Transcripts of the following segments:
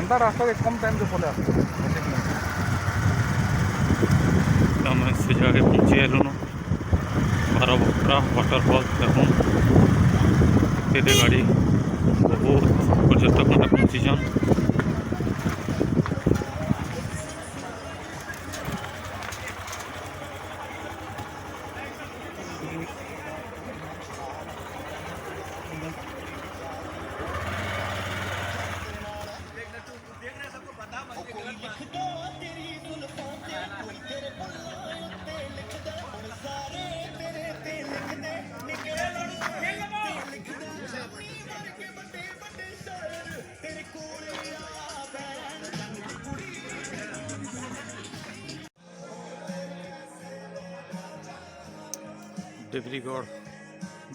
एंता रास्ता के कम टाइम से पड़े आम से जगह पहुँची गलुन बारबकरा वाटरफल देखूँ केते गाड़ी बहुत पर्यटक मैंने पहुँचीछन। डिब्रीगढ़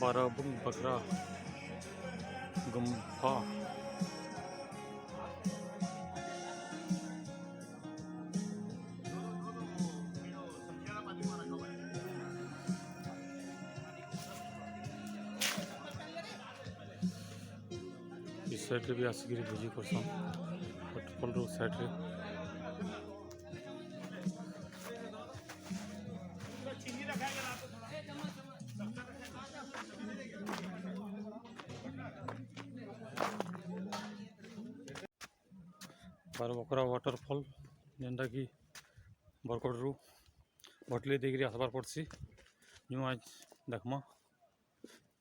बारबकरा गुम्फा इस साइड भी आसिक भोजी करसन वाटरफॉल रो साइड रे बारबकरा वाटरफॉल जेनटा कि बरगढ़ रु भटली देकर आसबार पड़सी जो आज देखमा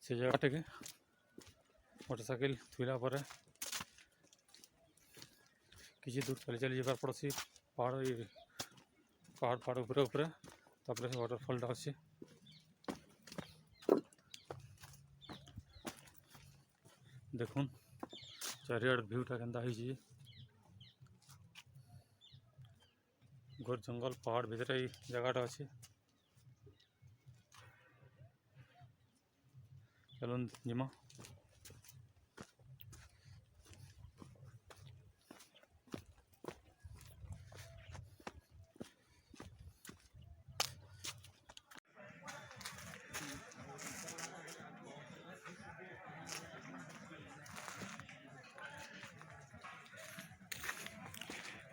से जगह के मोटरसाइकिल थुला पर किसी दूर चली चली जाबार पड़सी पहाड़ पहाड़ पहाड़ ऊपर ऊपर तापर से वाटरफॉल अच्छे देखुन चारियाड़ भ्यूटा केनता होइछि घोर जंगल पहाड़ भितर ही जगहटा अच्छे चलुन जिमा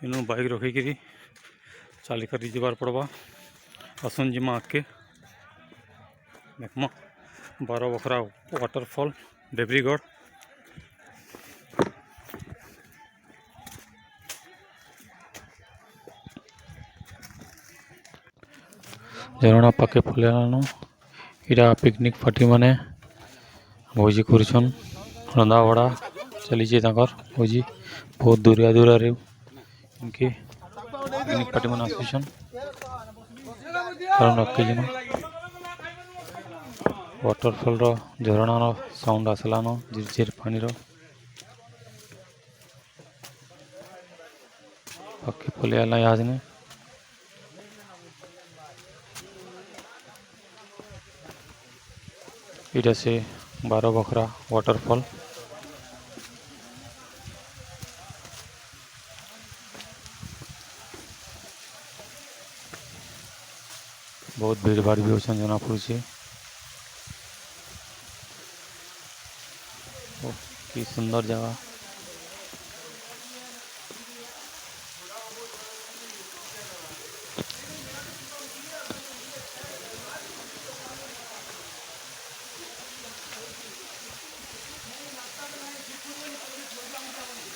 इनू बाइक रखिकी चालिक जबार पड़वा आसन जिमा आके देखमा बारबकरा वाटरफॉल डिब्रीगढ़ झरणा पाके फुलानो इरा पिकनिक पार्टी माने भोजी करछन रंधा बड़ा चली भोजी बहुत दूरिया दूर रे इनके पिकनिक पार्टी माने आसुछन कारण रखिजिन वाटरफॉल रो झरणा रो साउंड आसलानो झिरझिर पानी रो पाके फुलियाला याद ने इधर से बारबकरा वाटरफॉल बहुत भीड़ भाड़ भी होछन जना पड़ुछि की सुंदर जगह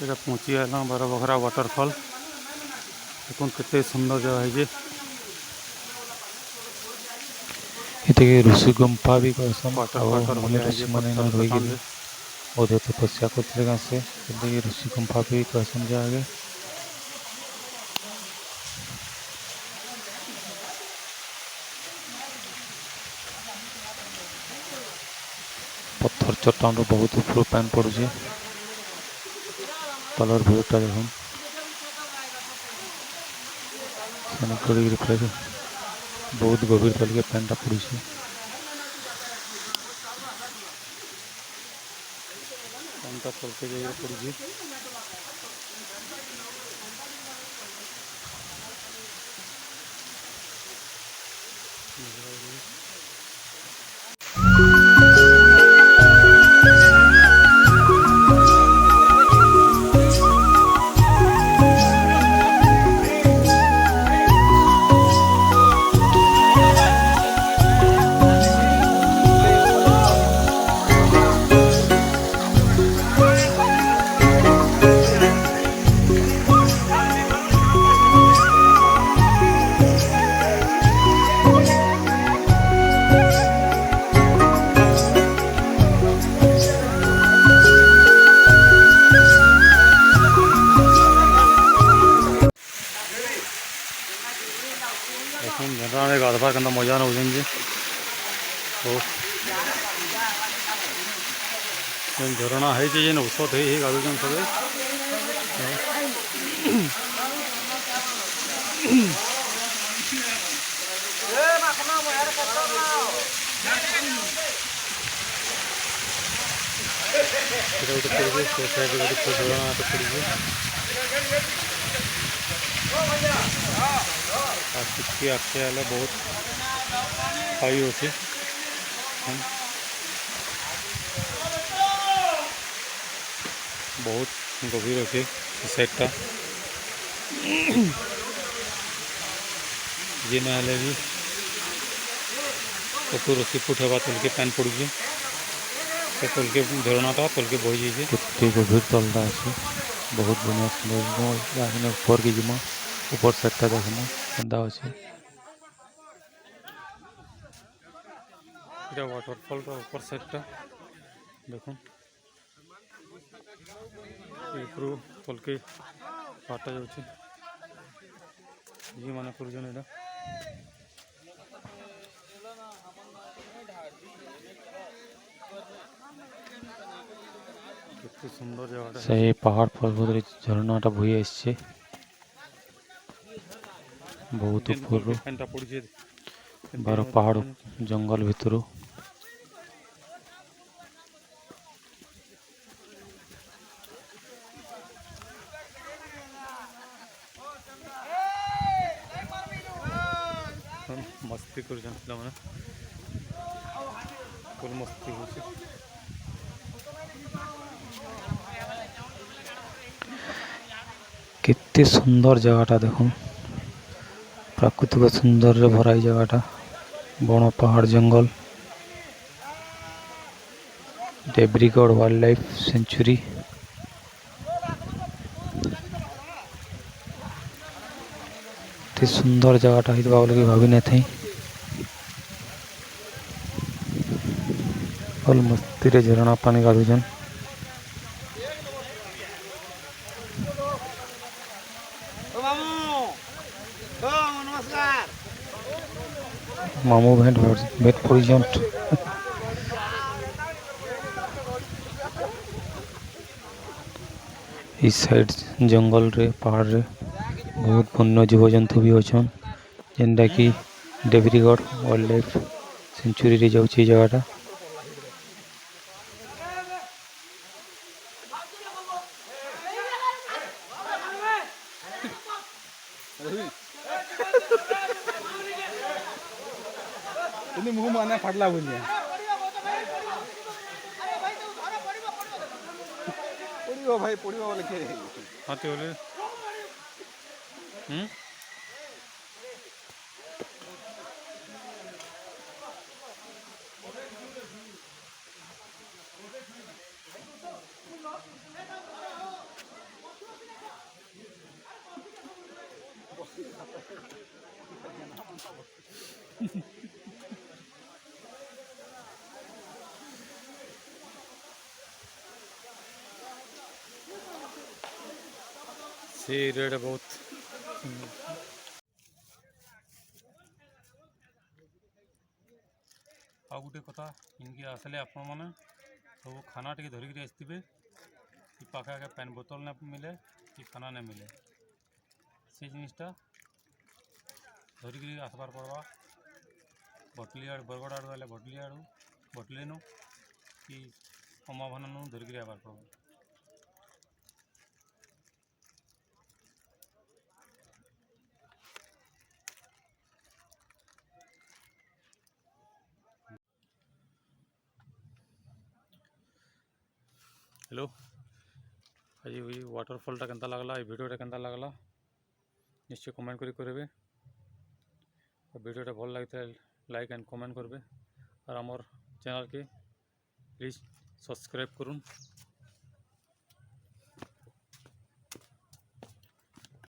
पहुँची गला बारबकरा वाटरफॉल देखो केते सुंदर जगह है ऋषि गुम्फा भी ऋषि मैंने रही ओदे तपस्या करते से ऋषि गुम्फा भी कहसन आगे पत्थर चट्टान रो बहुत ऊपर पानी पड़ुछि कलर भ्यूटा देखो बहुत गभीर तल के पानी पड़ी चलते जाइए पड़ी मैंने गाधवार के मजा नौन जे तो झरणा है जेन ଔଷଧ है गाधुन सब आखे बहुत खाई अच्छे बहुत गभीर अच्छे साइडटा जी ना भी 70-80 फुट हवा तलके पान पड़ुचे तलके झरनाटा तलके बही जाइए केते गभीर तलटा अच्छे बहुत बढ़िया सुंदर ऊपर की जिमा ऊपर साइडटा देखना केंदा अच्छे এটা ওয়াটারফলটা উপর সাইডটা দেখুন উপরু তলকে পাটা যাচ্ছে ইয়ে মানে করছেন এটা কেতে সুন্দর জায়গাটা সেই পাহাড় পর্বতের ঝরনাটা বয়ে আসছে বহুত উপরু বারো পাহাড় জঙ্গল ভিতরু मस्ती कर फुल मस्ती हो केते सुंदर जगहटा देखो प्राकृतिक सुंदर भराई जगहटा बण पहाड़ जंगल देब्रीगढ़ वाइल्ड लाइफ सेंचुरी सुंदर जगहटा होता बोले भाभी नहीं थी फुल मस्ती रे झरणा पानी गाधुन मामू भेंट भेंट पड़न इस साइड जंगल रे पहाड़ रे बहुत वन्य जीव जंतु भी अच्छन जेनटा कि देब्रीगढ़ वाइल्ड लाइफ सेंचुरी रे जाउची जगहटा मुह माने फाटला बोलिए पड़ियो भाई पड़ियो बोले के हाथी बोले से रेड बहुत आ गोटे कथा इनके आसले आपण मैंने सब खाना टे धरिक आसवे पाखे आगे पानी बोतल ना मिले कि खाना नहीं मिले से जिनटा धरिक आसबार पड़वा भटली आड़ बरगढ़ आड़ गले भटली आड़ भटली नु कि अमाभाना नु धरिक आबार पड़वा हेलो आज वाटरफलटा केनता लगला भिडियोटा केनता लगला निश्चय कमेंट करेंगे भिडियोटा भल लगी लाइक एंड कमेंट करेंगे और आमर चैनल के प्लीज सब्सक्राइब करूँ।